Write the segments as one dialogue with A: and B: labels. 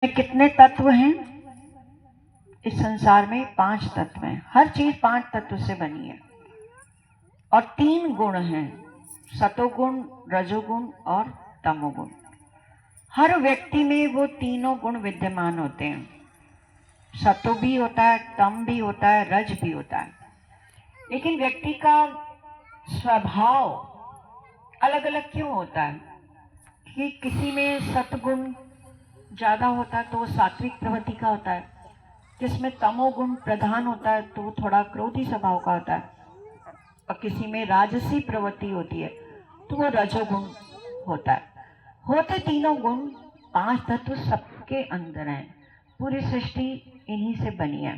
A: कितने तत्व हैं इस संसार में? 5 तत्व हैं। हर चीज 5 तत्व से बनी है और 3 गुण हैं, सतोगुण, रजोगुण और तमोगुण। हर व्यक्ति में वो तीनों गुण विद्यमान होते हैं। सतो भी होता है, तम भी होता है, रज भी होता है। लेकिन व्यक्ति का स्वभाव अलग अलग क्यों होता है? कि किसी में सतगुण ज्यादा होता है तो वो सात्विक प्रवृत्ति का होता है, जिसमें तमोगुण प्रधान होता है तो वो थोड़ा क्रोधी स्वभाव का होता है, और किसी में राजसी प्रवृत्ति होती है तो वो रजोगुण होता है। होते तीनों गुण, 5 तत्व सबके अंदर हैं। पूरी सृष्टि इन्हीं से बनी है।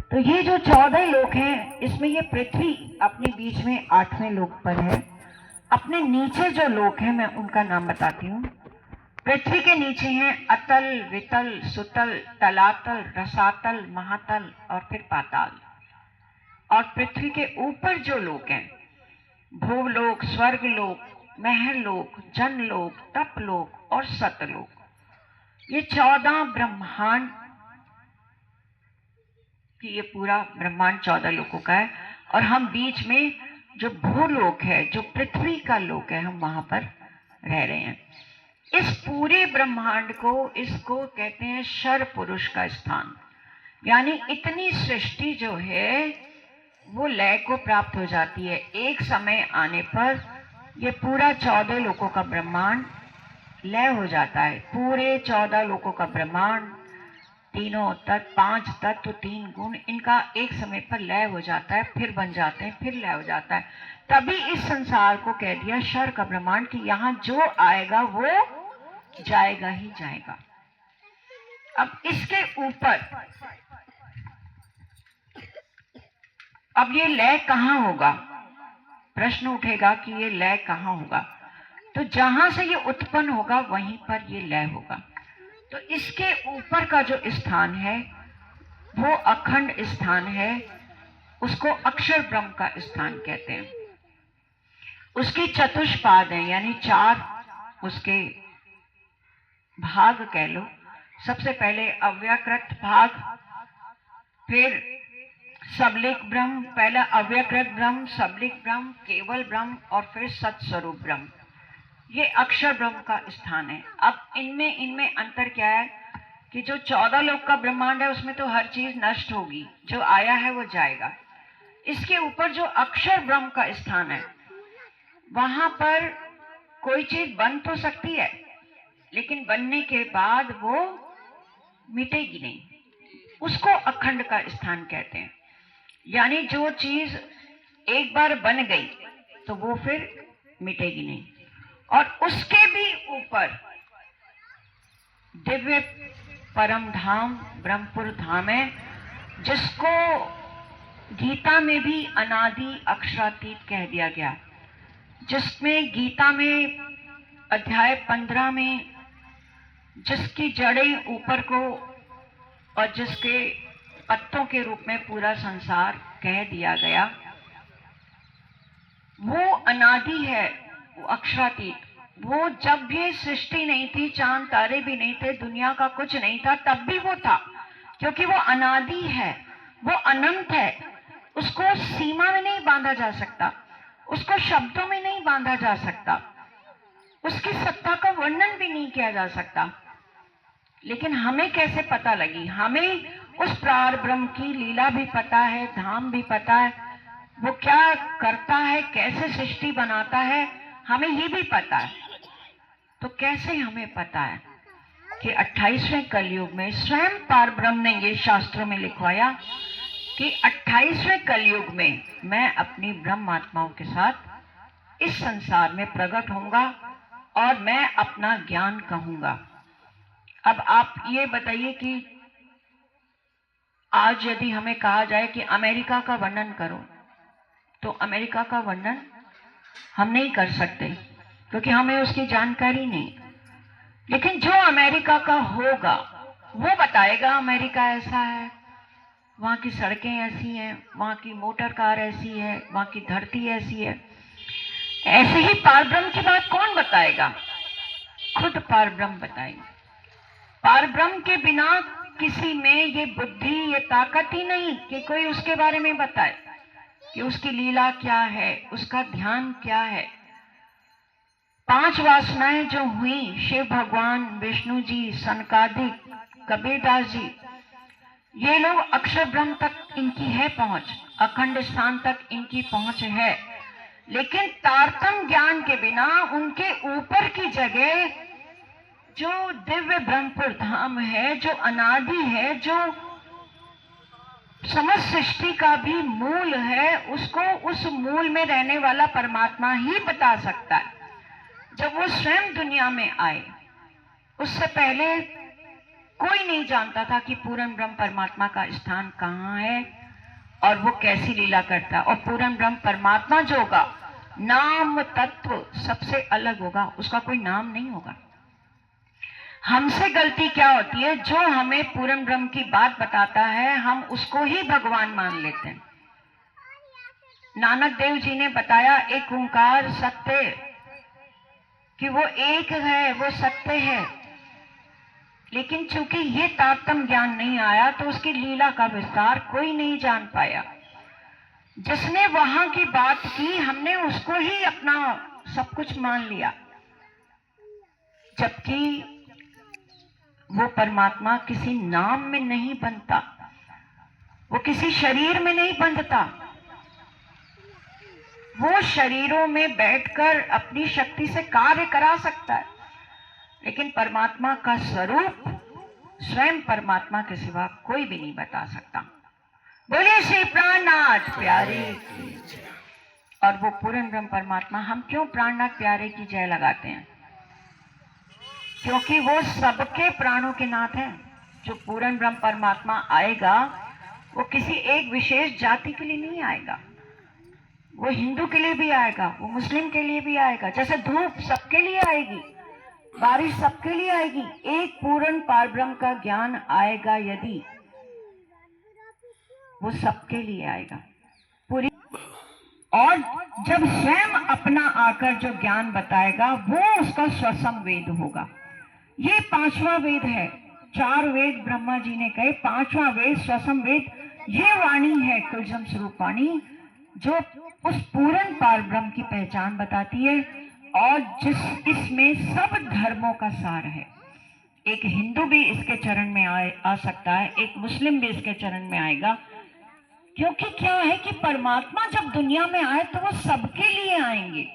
A: तो ये जो 14 लोक हैं, इसमें ये पृथ्वी अपने बीच में 8वें लोक पर है। अपने नीचे जो लोक हैं मैं उनका नाम बताती हूँ। पृथ्वी के नीचे हैं अतल, वितल, सुतल, तलातल, रसातल, महातल और फिर पाताल। और पृथ्वी के ऊपर जो लोक हैं, भूलोक, स्वर्गलोक, महलोक, जनलोक, तपलोक और सतलोक, ये 14 ब्रह्मांड कि ये पूरा ब्रह्मांड 14 लोकों का है। और हम बीच में जो भूलोक है, जो पृथ्वी का लोक है, हम वहां पर रह रहे हैं। इस पूरे ब्रह्मांड को, इसको कहते हैं शर पुरुष का स्थान। यानी इतनी सृष्टि जो है वो लय को प्राप्त हो जाती है। एक समय आने पर ये पूरा 14 लोकों का ब्रह्मांड लय हो जाता है। पूरे 14 लोकों का ब्रह्मांड, तीनों तत्व, 5 तत्व, 3 गुण, इनका एक समय पर लय हो जाता है, फिर बन जाते हैं, फिर लय हो जाता है। तभी इस संसार को कह दिया शर का ब्रह्मांड कि यहाँ जो आएगा वो जाएगा ही जाएगा। अब इसके ऊपर अब ये लय कहां होगा? प्रश्न उठेगा कि ये लय कहां होगा? तो जहां से ये उत्पन्न होगा वहीं पर ये लय होगा। तो इसके ऊपर का जो स्थान है वो अखंड स्थान है, उसको अक्षर ब्रह्म का स्थान कहते हैं। उसकी चतुष्पाद है, यानी 4 उसके भाग कह लो। सबसे पहले अव्यकृत भाग, फिर सबलिक ब्रह्म, पहला अव्यकृत ब्रह्म, सबलिक ब्रह्म, केवल ब्रह्म और फिर सत्स्वरूप ब्रह्म। ये अक्षर ब्रह्म का स्थान है। अब इनमें अंतर क्या है कि जो 14 लोक का ब्रह्मांड है उसमें तो हर चीज नष्ट होगी, जो आया है वो जाएगा। इसके ऊपर जो अक्षर ब्रह्म का स्थान है, वहां पर कोई चीज बन तो सकती है, लेकिन बनने के बाद वो मिटेगी नहीं। उसको अखंड का स्थान कहते हैं। यानी जो चीज एक बार बन गई तो वो फिर मिटेगी नहीं। और उसके भी ऊपर दिव्य परम धाम ब्रह्मपुर धाम है, जिसको गीता में भी अनादि अक्षरातीत कह दिया गया। जिसमें गीता में अध्याय 15 में जिसकी जड़ें ऊपर को और जिसके पत्तों के रूप में पूरा संसार कह दिया गया, वो अनादि है, वो अक्षरातीत। वो जब भी सृष्टि नहीं थी, चांद तारे भी नहीं थे, दुनिया का कुछ नहीं था, तब भी वो था, क्योंकि वो अनादि है, वो अनंत है। उसको सीमा में नहीं बांधा जा सकता, उसको शब्दों में नहीं बांधा जा सकता, उसकी सत्ता का वर्णन भी नहीं किया जा सकता। लेकिन हमें कैसे पता लगी? हमें उस प्रार ब्रह्म की लीला भी पता है, धाम भी पता है, वो क्या करता है, कैसे सृष्टि बनाता है, हमें ये भी पता है। तो कैसे हमें पता है कि 28वें कलयुग में स्वयं पार ब्रह्म ने ये शास्त्रों में लिखवाया कि 28वें कलयुग में मैं अपनी ब्रह्म आत्माओं के साथ इस संसार में प्रकट होऊंगा और मैं अपना ज्ञान कहूंगा। अब आप ये बताइए कि आज यदि हमें कहा जाए कि अमेरिका का वर्णन करो, तो अमेरिका का वर्णन हम नहीं कर सकते, क्योंकि हमें उसकी जानकारी नहीं। लेकिन जो अमेरिका का होगा वो बताएगा अमेरिका ऐसा है, वहां की सड़कें ऐसी हैं, वहां की मोटर कार ऐसी है, वहां की धरती ऐसी है। ऐसे ही पार ब्रह्म की बात कौन बताएगा? खुद पार ब्रह्म बताएगा। पारब्रह्म के बिना किसी में ये बुद्धि, ये ताकत ही नहीं कि कोई उसके बारे में बताए कि उसकी लीला क्या है, उसका ध्यान क्या है। 5 वासनाएं जो हुई, शिव भगवान, विष्णु जी, सनकादिक, कबीरदास जी, ये लोग अक्षर ब्रह्म तक इनकी है पहुंच, अखंड स्थान तक इनकी पहुंच है, लेकिन तारतम ज्ञान के बिना उनके ऊपर की जगह जो दिव्य ब्रह्मपुर धाम है, जो अनादि है, जो समस्त सृष्टि का भी मूल है, उसको उस मूल में रहने वाला परमात्मा ही बता सकता है। जब वो स्वयं दुनिया में आए, उससे पहले कोई नहीं जानता था कि पूर्ण ब्रह्म परमात्मा का स्थान कहाँ है और वो कैसी लीला करता है। और पूर्ण ब्रह्म परमात्मा जो होगा, नाम तत्व सबसे अलग होगा, उसका कोई नाम नहीं होगा। हमसे गलती क्या होती है, जो हमें पूर्ण ब्रह्म की बात बताता है हम उसको ही भगवान मान लेते हैं। नानक देव जी ने बताया एक ओंकार सत्य, कि वो एक है, वो सत्य है, लेकिन चूंकि ये तारतम ज्ञान नहीं आया तो उसकी लीला का विस्तार कोई नहीं जान पाया। जिसने वहां की बात की, हमने उसको ही अपना सब कुछ मान लिया, जबकि वो परमात्मा किसी नाम में नहीं बनता, वो किसी शरीर में नहीं बंधता। वो शरीरों में बैठकर अपनी शक्ति से कार्य करा सकता है, लेकिन परमात्मा का स्वरूप स्वयं परमात्मा के सिवा कोई भी नहीं बता सकता। बोलिए श्री प्राणनाथ प्यारे की जय। और वो पूर्ण ब्रह्म परमात्मा, हम क्यों प्राणनाथ प्यारे की जय लगाते हैं? क्योंकि वो सबके प्राणों के नाथ हैं। जो पूर्ण ब्रह्म परमात्मा आएगा वो किसी एक विशेष जाति के लिए नहीं आएगा, वो हिंदू के लिए भी आएगा, वो मुस्लिम के लिए भी आएगा। जैसे धूप सबके लिए आएगी, बारिश सबके लिए आएगी, एक पूर्ण पारब्रह्म का ज्ञान आएगा यदि, वो सबके लिए आएगा पूरी। और जब स्वयं अपना आकर जो ज्ञान बताएगा वो उसका स्वसम वेद होगा। ये 5वां वेद है। 4 वेद ब्रह्मा जी ने कहे, 5वां वेद स्वसम वेद, ये वाणी है कुलजम स्वरूप वाणी, जो उस पूर्ण पारब्रह्म की पहचान बताती है और इसमें सब धर्मों का सार है। एक हिंदू भी इसके चरण में आ सकता है, एक मुस्लिम भी इसके चरण में आएगा, क्योंकि क्या है कि परमात्मा जब दुनिया में आए तो वो सबके लिए आएंगे।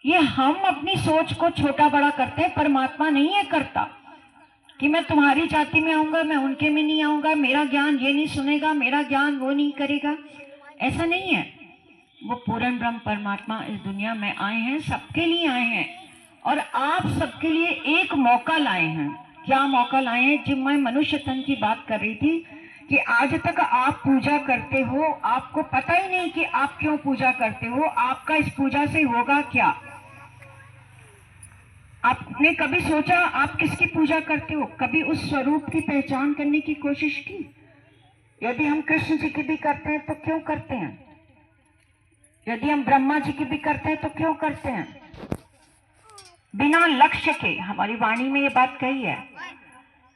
A: ये हम अपनी सोच को छोटा बड़ा करते हैं, परमात्मा नहीं है करता कि मैं तुम्हारी जाति में आऊंगा, मैं उनके में नहीं आऊंगा, मेरा ज्ञान ये नहीं सुनेगा, मेरा ज्ञान वो नहीं करेगा, ऐसा नहीं है। वो पूर्ण ब्रह्म परमात्मा इस दुनिया में आए हैं, सबके लिए आए हैं, और आप सबके लिए एक मौका लाए हैं। क्या मौका लाए हैं? जब मैं मनुष्य तन की बात कर रही थी कि आज तक आप पूजा करते हो, आपको पता ही नहीं कि आप क्यों पूजा करते हो, आपका इस पूजा से होगा क्या। आपने कभी सोचा आप किसकी पूजा करते हो? कभी उस स्वरूप की पहचान करने की कोशिश की? यदि हम कृष्ण जी की भी करते हैं तो क्यों करते हैं? यदि हम ब्रह्मा जी की भी करते हैं तो क्यों करते हैं? बिना लक्ष्य के। हमारी वाणी में ये बात कही है,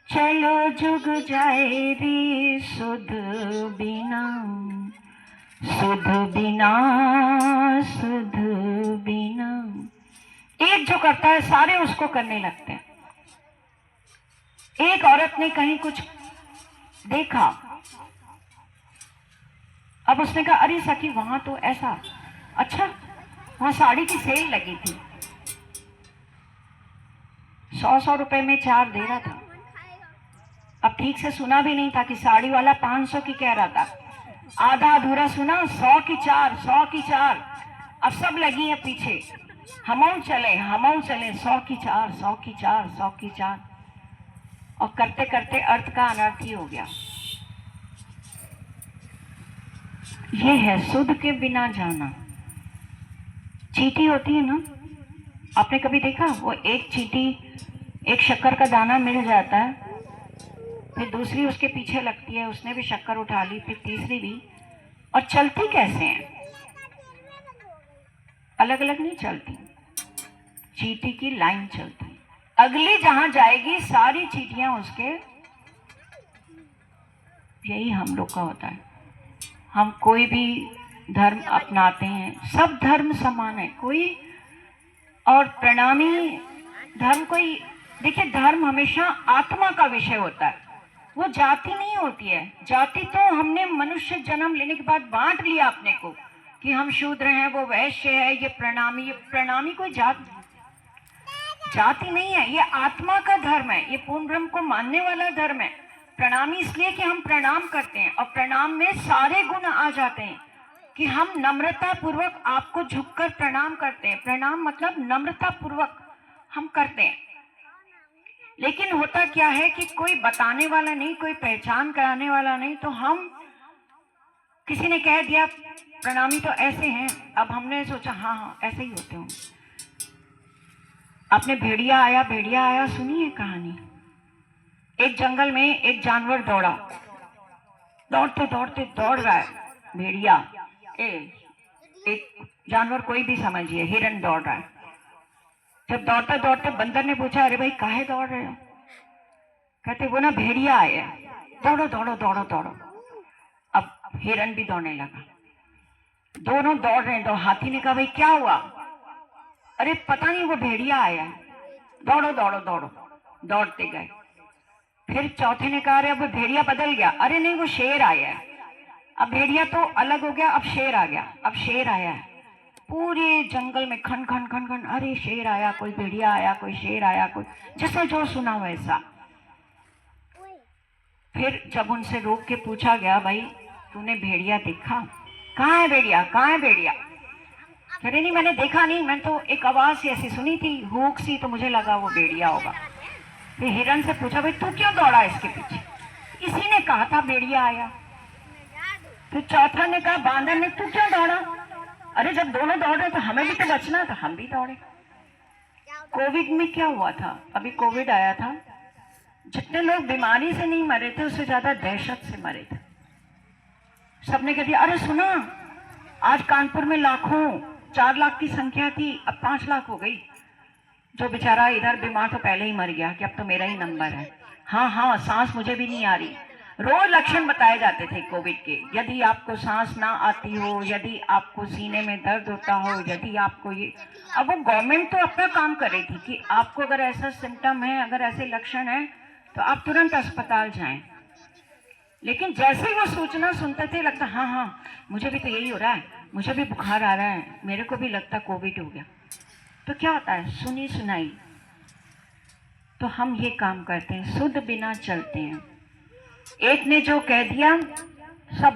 A: चलो जुग जाए रे सुध बिना, सुध बिना, सुध बिना। एक जो करता है सारे उसको करने लगते हैं। एक औरत ने कहीं कुछ देखा, अब उसने कहा अरे सखी वहां तो ऐसा, अच्छा वहां साड़ी की सेल लगी थी, 100 रुपए में 4 दे रहा था। अब ठीक से सुना भी नहीं था कि साड़ी वाला 500 की कह रहा था, आधा अधूरा सुना, 100 की 4, 100 की 4। अब सब लगी है पीछे, हम चले 100 की 4, 100 की 4, 100 की 4, और करते करते अर्थ का अनर्थ ही हो गया। ये है सुध के बिना जाना। चींटी होती है ना, आपने कभी देखा? वो एक चींटी, एक शक्कर का दाना मिल जाता है, फिर दूसरी उसके पीछे लगती है, उसने भी शक्कर उठा ली, फिर तीसरी भी, और चलती कैसे हैं? अलग अलग नहीं चलती, चींटी की लाइन चलती। अगली जहां जाएगी सारी चीटियां उसके। यही हम लोग का होता है। हम कोई भी धर्म अपनाते हैं, सब धर्म समान है। कोई और प्रणामी धर्म कोई, देखिए धर्म हमेशा आत्मा का विषय होता है, वो जाति नहीं होती है। जाति तो हमने मनुष्य जन्म लेने के बाद बांट लिया अपने को कि हम शूद्र हैं, वो वैश्य है, ये प्रणामी कोई जाति नहीं है। ये आत्मा का धर्म है, ये पूर्ण ब्रह्म को मानने वाला धर्म है। प्रणामी इसलिए कि हम प्रणाम करते हैं और प्रणाम में सारे गुण आ जाते हैं कि हम नम्रता पूर्वक आपको झुककर प्रणाम करते हैं। प्रणाम मतलब नम्रता पूर्वक हम करते हैं। लेकिन होता क्या है कि कोई बताने वाला नहीं, कोई पहचान कराने वाला नहीं, तो हम किसी ने कह दिया प्रणामी तो ऐसे हैं, अब हमने सोचा हाँ हाँ ऐसे ही होते होंगे। आपने भेड़िया आया सुनी है कहानी। एक जंगल में एक जानवर दौड़ा, दौड़ते दौड़ते दौड़ रहा है भेड़िया, एक जानवर कोई भी समझिए, हिरन दौड़ रहा है। जब दौड़ते दौड़ते बंदर ने पूछा अरे भाई काहे दौड़ रहे हो? कहते वो ना भेड़िया आए हैं, दौड़ो दौड़ो दौड़ो दौड़ो। अब हिरन भी दौड़ने लगा, दोनों दौड़ रहे हैं। तो हाथी ने कहा भाई क्या हुआ? अरे पता नहीं वो भेड़िया आया है, दौड़ो दौड़ो दौड़ो। दौड़ते गए। फिर चौथे ने कहा अरे अब भेड़िया बदल गया। अरे नहीं वो शेर आया है। अब भेड़िया तो अलग हो गया, अब शेर आ गया। अब शेर आया है, पूरे जंगल में खन खन खन खन, अरे शेर आया, कोई भेड़िया आया, कोई शेर आया, कोई जिसने जो सुना वैसा। फिर जब उनसे रोक के पूछा गया भाई तूने भेड़िया देखा? कहाँ है भेड़िया, कहाँ है भेड़िया? कह रहे नहीं मैंने देखा नहीं, मैं तो एक आवाज ऐसी सुनी थी हुक सी, तो मुझे लगा वो भेड़िया होगा। फिर हिरन से पूछा भाई तू क्यों दौड़ा इसके पीछे? इसी ने कहा था भेड़िया आया। फिर चौथा ने कहा बांदर ने तू क्यों दौड़ा? अरे जब दोनों दौड़े तो हमें भी तो बचना था, हम भी दौड़े। कोविड में क्या हुआ था, अभी कोविड आया था, जितने लोग बीमारी से नहीं मरे थे उससे ज्यादा दहशत से मरे थे। सबने कह दिया अरे सुना आज कानपुर में लाखों, 4 लाख की संख्या थी अब 5 लाख हो गई। जो बेचारा इधर बीमार तो पहले ही मर गया कि अब तो मेरा ही नंबर है। हाँ हाँ सांस मुझे भी नहीं आ रही। रोज लक्षण बताए जाते थे कोविड के, यदि आपको सांस ना आती हो, यदि आपको सीने में दर्द होता हो, यदि आपको ये। अब वो गवर्नमेंट तो अपना काम कर रही थी कि आपको अगर ऐसा सिम्टम है, अगर ऐसे लक्षण है तो आप तुरंत अस्पताल जाएं। लेकिन जैसे ही वो सूचना सुनते थे लगता हाँ हाँ मुझे भी तो यही हो रहा है, मुझे भी बुखार आ रहा है, मेरे को भी लगता कोविड हो गया। तो क्या होता है सुनी सुनाई। तो हम ये काम करते हैं, शुद्ध बिना चलते हैं। एक ने जो कह दिया सब